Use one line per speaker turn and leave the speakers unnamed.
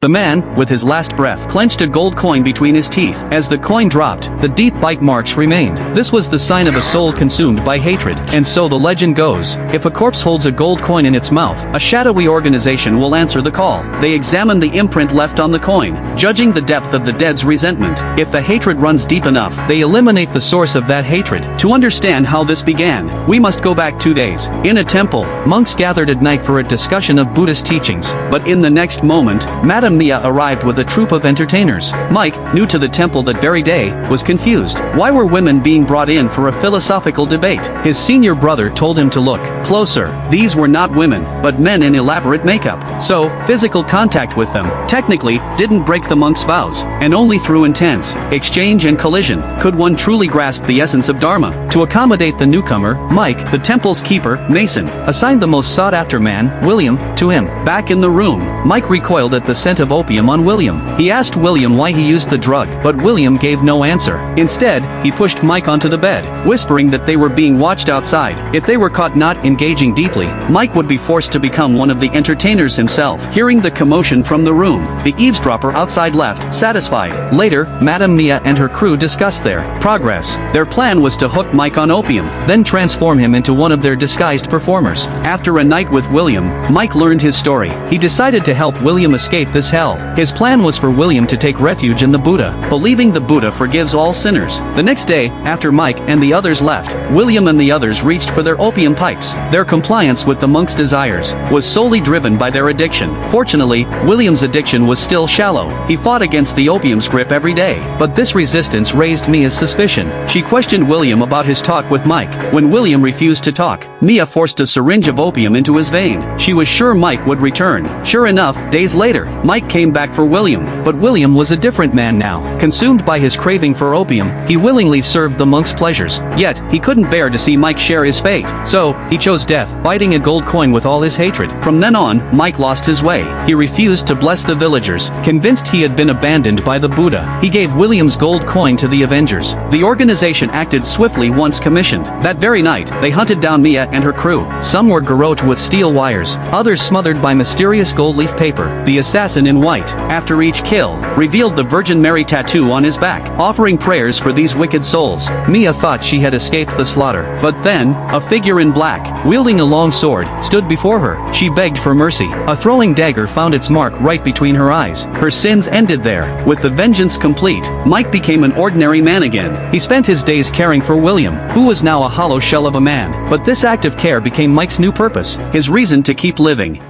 The man, with his last breath, clenched a gold coin between his teeth. As the coin dropped, the deep bite marks remained. This was the sign of a soul consumed by hatred. And so the legend goes, if a corpse holds a gold coin in its mouth, a shadowy organization will answer the call. They examine the imprint left on the coin, judging the depth of the dead's resentment. If the hatred runs deep enough, they eliminate the source of that hatred. To understand how this began, we must go back 2 days. In a temple, monks gathered at night for a discussion of Buddhist teachings. But in the next moment, Madame Mia arrived with a troupe of entertainers. Mike, new to the temple that very day, was confused. Why were women being brought in for a philosophical debate? His senior brother told him to look closer. These were not women, but men in elaborate makeup. So, physical contact with them, technically, didn't break the monk's vows. And only through intense exchange and collision could one truly grasp the essence of Dharma. To accommodate the newcomer, Mike, the temple's keeper, Mason, assigned the most sought-after man, William, to him. Back in the room, Mike recoiled at the scent of opium on William. He asked William why he used the drug, but William gave no answer. Instead, he pushed Mike onto the bed, whispering that they were being watched outside. If they were caught not engaging deeply, Mike would be forced to become one of the entertainers himself. Hearing the commotion from the room, the eavesdropper outside left, satisfied. Later, Madame Mia and her crew discussed their progress. Their plan was to hook Mike on opium, then transform him into one of their disguised performers. After a night with William, Mike learned his story. He decided to help William escape this hell. His plan was for William to take refuge in the Buddha, believing the Buddha forgives all sinners. The next day, after Mike and the others left, William and the others reached for their opium pipes. Their compliance with the monk's desires was solely driven by their addiction. Fortunately, William's addiction was still shallow. He fought against the opium's grip every day, but this resistance raised Mia's suspicion. She questioned William about his talk with Mike. When William refused to talk, Mia forced a syringe of opium into his vein. She was sure Mike would return. Sure enough, days later, Mike came back for William, but William was a different man now. Consumed by his craving for opium, he willingly served the monk's pleasures. Yet, he couldn't bear to see Mike share his fate. So, he chose death, biting a gold coin with all his hatred. From then on, Mike lost his way. He refused to bless the villagers, convinced he had been abandoned by the Buddha. He gave William's gold coin to the Avengers. The organization acted swiftly once commissioned. That very night, they hunted down Mia and her crew. Some were garroted with steel wires, others smothered by mysterious gold leaf paper. The assassin in white, after each kill, revealed the Virgin Mary tattoo on his back, offering prayers for these wicked souls. Mia thought she had escaped the slaughter. But then, a figure in black, wielding a long sword, stood before her. She begged for mercy. A throwing dagger found its mark right between her eyes. Her sins ended there. With the vengeance complete, Mike became an ordinary man again. He spent his days caring for William, who was now a hollow shell of a man. But this act of care became Mike's new purpose, his reason to keep living.